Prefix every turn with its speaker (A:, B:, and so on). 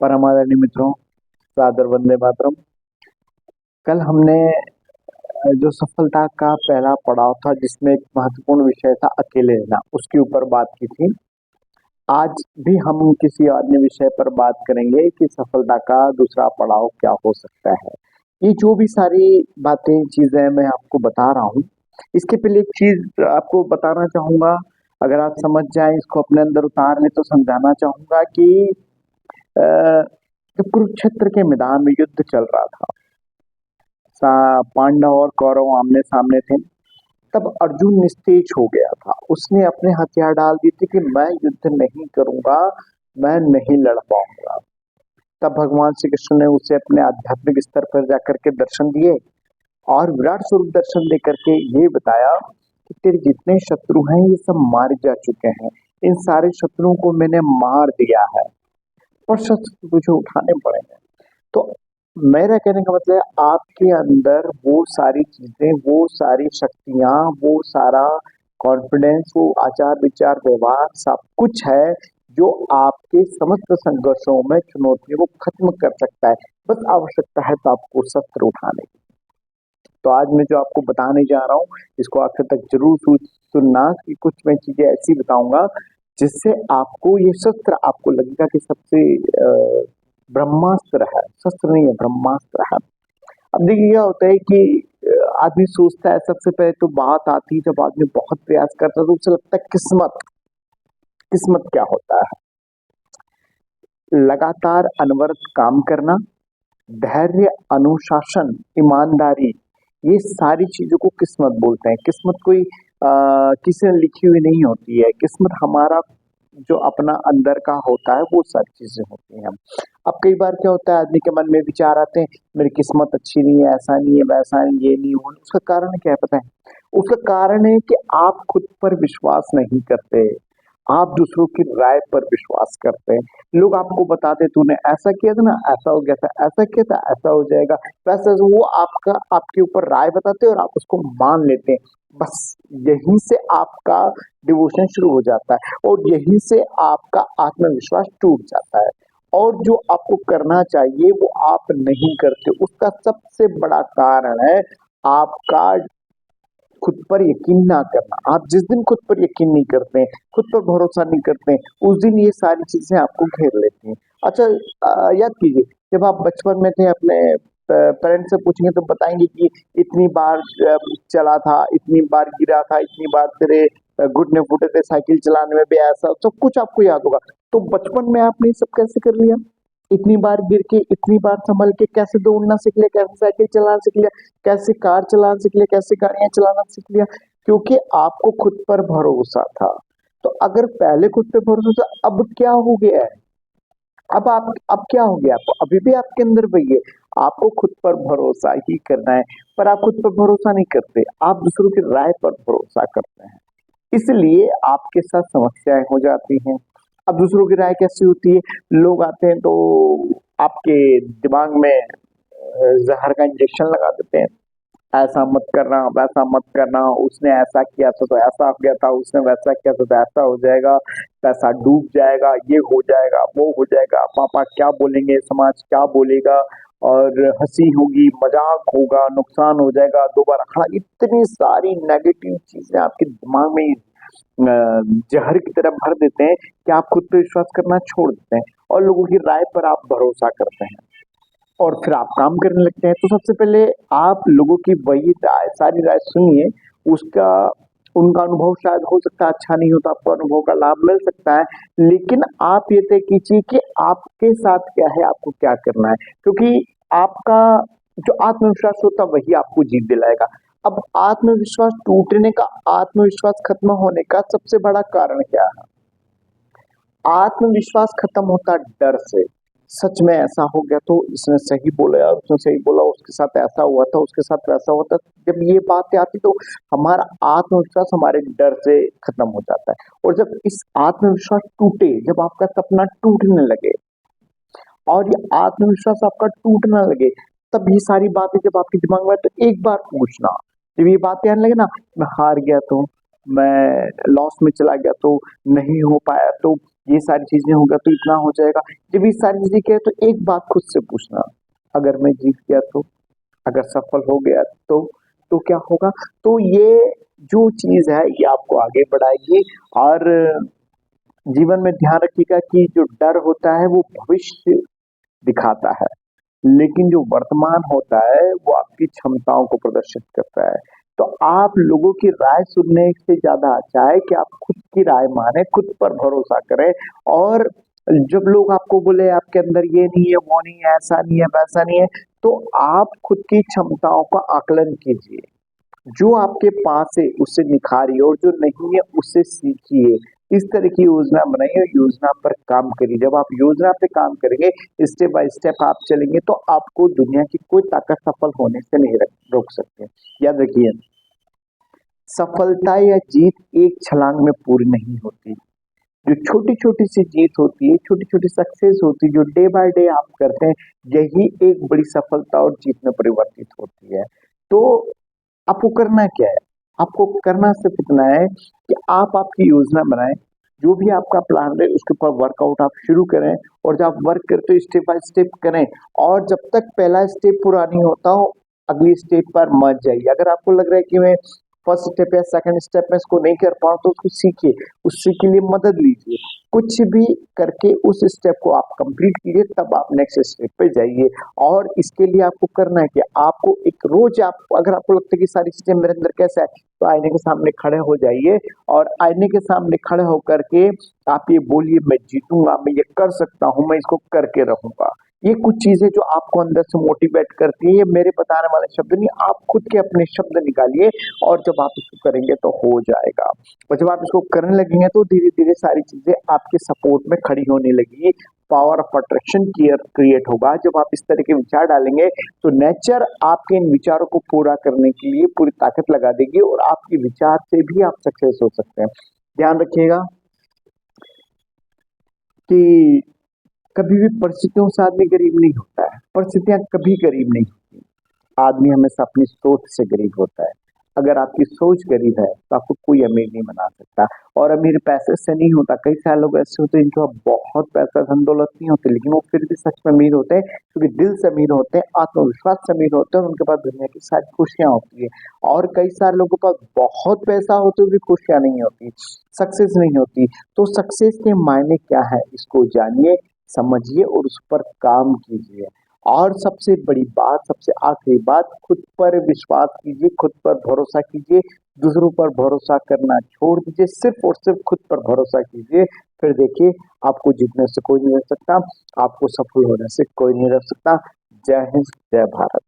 A: परम आदरणीय मित्रों, सादर वंदे मातरम। कल हमने जो सफलता का पहला पड़ाव था जिसमें एक महत्वपूर्ण विषय था अकेले रहना, उसके ऊपर बात की थी। आज भी हम किसी अन्य विषय पर बात करेंगे कि सफलता का दूसरा पड़ाव क्या हो सकता है। ये जो भी सारी बातें चीजें मैं आपको बता रहा हूँ, इसके पहले एक चीज आपको बताना चाहूंगा। अगर आप समझ जाएं, इसको अपने अंदर उतार ले, तो समझाना चाहूंगा कि अ, जब कुरुक्षेत्र के मैदान में युद्ध चल रहा था, पांडव और कौरव आमने सामने थे, तब अर्जुन निस्तेज हो गया था। उसने अपने हथियार डाल दिए थे कि मैं युद्ध नहीं करूंगा, मैं नहीं लड़ पाऊंगा। तब भगवान श्री कृष्ण ने उसे अपने आध्यात्मिक स्तर पर जाकर के दर्शन दिए और विराट स्वरूप दर्शन देकर के ये बताया कि तेरे जितने शत्रु हैं ये सब मारे जा चुके हैं, इन सारे शत्रुओं को मैंने मार दिया है, और शस्त्र तुझे उठाने पड़ेंगे। तो मेरा कहने का मतलब है, आपके अंदर वो सारी चीजें, वो सारी शक्तियां, वो सारा कॉन्फिडेंस, वो आचार विचार व्यवहार सब कुछ है जो आपके समस्त संघर्षों में चुनौतियों को खत्म कर सकता है। बस आवश्यकता है तो आपको शस्त्र उठाने की। तो आज मैं जो आपको बताने जा रहा हूँ, इसको आखिर तक जरूर सुनना, कि कुछ मैं चीजें ऐसी बताऊंगा जिससे आपको ये शस्त्र आपको लगेगा कि सबसे ब्रह्मास्त्र है। शस्त्र नहीं है, ब्रह्मास्त्र है। अब देखिए क्या होता है कि आदमी सोचता है, सबसे पहले तो बात आती है जब आदमी बहुत प्रयास करता है तो उसे लगता है किस्मत। किस्मत क्या होता है? लगातार अनवरत काम करना, धैर्य, अनुशासन, ईमानदारी, ये सारी चीजों को किस्मत बोलते हैं। किस्मत कोई किसी ने लिखी हुई नहीं होती है। किस्मत हमारा जो अपना अंदर का होता है, वो सारी चीजें होती हैं। अब कई बार क्या होता है, आदमी के मन में विचार आते हैं, मेरी किस्मत अच्छी नहीं है, ऐसा नहीं है, वैसा नहीं, ये नहीं हो। उसका कारण क्या है पता है? उसका कारण है कि आप खुद पर विश्वास नहीं करते, आप दूसरों की राय पर विश्वास करते हैं। लोग आपको बताते, तूने ऐसा किया था ना, ऐसा हो गया था, ऐसा किया था, ऐसा हो जाएगा, वैसे वो आपका आपके ऊपर राय बताते हैं और आप उसको मान लेते हैं। बस यहीं से आपका डिवोशन शुरू हो जाता है और यहीं से आपका आत्मविश्वास टूट जाता है, और जो आपको करना चाहिए वो आप नहीं करते। उसका सबसे बड़ा कारण है आपका खुद पर यकीन ना करना। आप जिस दिन खुद पर यकीन नहीं करते हैं, खुद पर भरोसा नहीं करते हैं, उस दिन ये सारी चीजें आपको घेर लेती हैं। अच्छा, याद कीजिए, जब आप बचपन में थे, अपने पेरेंट्स से पूछेंगे तो बताएंगे कि इतनी बार चला था, इतनी बार गिरा था, इतनी बार तेरे घुटने फूटे थे, साइकिल चलाने में भी ऐसा, सब कुछ आपको याद होगा। तो बचपन में आपने ये सब कैसे कर लिया? इतनी बार गिर के, इतनी बार संभल के कैसे दौड़ना सीख लिया, कैसे साइकिल चलाना सीख लिया, कैसे कार चलाना सीख लिया, कैसे गाड़ियां चलाना सीख लिया? क्योंकि आपको खुद पर भरोसा था। तो अगर पहले खुद पे भरोसा था, अब क्या हो गया है? अब क्या हो गया? आपको अभी भी आपके अंदर वही है, आपको खुद पर भरोसा ही करना है। पर आप खुद पर भरोसा नहीं करते, आप दूसरों की राय पर भरोसा करते हैं, इसलिए आपके साथ समस्याएं हो जाती हैं। अब दूसरों की राय कैसी होती है? लोग आते हैं तो आपके दिमाग में जहर का इंजेक्शन लगा देते हैं, ऐसा मत करना, वैसा मत करना, उसने ऐसा किया था तो ऐसा हो गया था, उसने वैसा किया था तो ऐसा हो जाएगा, पैसा डूब जाएगा, ये हो जाएगा, वो हो जाएगा, पापा क्या बोलेंगे, समाज क्या बोलेगा, और हंसी होगी, मजाक होगा, नुकसान हो जाएगा, दोबारा खड़ा। इतनी सारी नेगेटिव चीजें आपके दिमाग में जहर की तरह भर देते हैं कि आप खुद पे विश्वास करना छोड़ देते हैं और लोगों की राय पर आप भरोसा करते हैं, और फिर आप काम करने लगते हैं। तो सबसे पहले आप लोगों की वही राय, सारी राय सुनिए। उसका उनका अनुभव शायद हो सकता है अच्छा नहीं होता, आपको अनुभव का लाभ मिल सकता है, लेकिन आप ये तय कीजिए कि आपके साथ क्या है, आपको क्या करना है। क्योंकि आपका जो आत्मविश्वास होता है वही आपको जीत दिलाएगा। अब आत्मविश्वास टूटने का, आत्मविश्वास खत्म होने का सबसे बड़ा कारण क्या है? आत्मविश्वास खत्म होता डर से। सच में ऐसा हो गया तो इसने सही बोला, यार उसने सही बोला, उसके साथ ऐसा हुआ था, उसके साथ वैसा हुआ था। जब ये बातें आती तो हमारा आत्मविश्वास हमारे डर से खत्म हो जाता है। और जब इस आत्मविश्वास टूटे, जब आपका सपना टूटने लगे और ये आत्मविश्वास आपका टूटने लगे, तब ये सारी बातें जब आपके दिमाग में आए तो एक बार पूछना, जब ये बातें आने लगे ना, मैं हार गया तो, मैं लॉस में चला गया तो, नहीं हो पाया तो, ये सारी चीजें होगा तो इतना हो जाएगा। जब ये सारी चीजें क्या है तो एक बात खुद से पूछना, अगर मैं जीत गया तो, अगर सफल हो गया तो क्या होगा। तो ये जो चीज है ये आपको आगे बढ़ाएगी। और जीवन में ध्यान रखिएगा कि जो डर होता है वो भविष्य दिखाता है, लेकिन जो वर्तमान होता है वो आपकी क्षमताओं को प्रदर्शित करता है। तो आप लोगों की राय सुनने से ज्यादा अच्छा है कि आप खुद की राय माने, खुद पर भरोसा करें। और जब लोग आपको बोले आपके अंदर ये नहीं है, वो नहीं है, ऐसा नहीं है, वैसा नहीं है, तो आप खुद की क्षमताओं का आकलन कीजिए। जो आपके पास है उससे निखारिए और जो नहीं है उससे सीखिए। इस तरह की योजना बनाइए और योजना पर काम करिए। जब आप योजना पे काम करेंगे, स्टेप बाय स्टेप आप चलेंगे, तो आपको दुनिया की कोई ताकत सफल होने से नहीं रोक सकते। याद रखिए, सफलता या जीत एक छलांग में पूरी नहीं होती। जो छोटी छोटी सी जीत होती है, छोटी छोटी सक्सेस होती है, जो डे बाय डे आप करते हैं, यही एक बड़ी सफलता और जीत में परिवर्तित होती है। तो आपको करना क्या है? आपको करना सिर्फ इतना है कि आप आपकी योजना बनाएं, जो भी आपका प्लान है उसके ऊपर वर्कआउट आप शुरू करें। और जब आप वर्क करते हो स्टेप बाय स्टेप करें, और जब तक पहला स्टेप पूरा नहीं होता हो अगली स्टेप पर मत जाइए। अगर आपको लग रहा है कि मैं फर्स्ट स्टेप या सेकंड स्टेप में इसको नहीं कर पाऊँ तो उसको सीखिए, उससे के लिए मदद लीजिए। कुछ भी करके उस स्टेप को आप कंप्लीट कीजिए, तब आप नेक्स्ट स्टेप पे जाइए। और इसके लिए आपको करना है कि आपको एक रोज आप, अगर आपको लगता है कि सारी चीजें मेरे अंदर कैसा है, तो आईने के सामने खड़े हो जाइए और आईने के सामने खड़े होकर के आप ये बोलिए, मैं जीतूंगा, मैं ये कर सकता हूँ, मैं इसको करके रहूंगा। ये कुछ चीजें जो आपको अंदर से मोटिवेट करती है, ये मेरे बताने वाले शब्द नहीं, आप खुद के अपने शब्द निकालिए। और जब आप इसको करेंगे तो हो जाएगा। और जब आप इसको करने लगेंगे तो धीरे धीरे सारी चीजें आपके सपोर्ट में खड़ी होने लगेगी। पावर ऑफ अट्रैक्शन क्रिएट होगा। जब आप इस तरह के विचार डालेंगे तो नेचर आपके इन विचारों को पूरा करने के लिए पूरी ताकत लगा देगी, और आपके विचार से भी आप सक्सेस हो सकते हैं। ध्यान रखिएगा कि कभी भी परिस्थितियों से आदमी गरीब नहीं होता है, परिस्थितियां कभी गरीब नहीं होती। आदमी हमेशा अपनी सोच से गरीब होता है। अगर आपकी सोच गरीब है तो आपको कोई अमीर नहीं बना सकता। और अमीर पैसे से नहीं होता। कई सारे लोग ऐसे होते हैं जिनके पास बहुत पैसा धन दौलत नहीं होती, लेकिन वो फिर भी सच में अमीर होते हैं, क्योंकि दिल से अमीर होते हैं, आत्मविश्वास से अमीर होते हैं, और उनके पास दुनिया की सारी खुशियां होती है। और कई सारे लोगों के पास बहुत पैसा होते हुए भी खुशियां नहीं होती, सक्सेस नहीं होती। तो सक्सेस के मायने क्या है, इसको जानिए, समझिए और उस पर काम कीजिए। और सबसे बड़ी बात, सबसे आखिरी बात, खुद पर विश्वास कीजिए, खुद पर भरोसा कीजिए। दूसरों पर भरोसा करना छोड़ दीजिए, सिर्फ और सिर्फ खुद पर भरोसा कीजिए। फिर देखिए, आपको जीतने से कोई नहीं रोक सकता, आपको सफल होने से कोई नहीं रोक सकता। जय हिंद, जय भारत।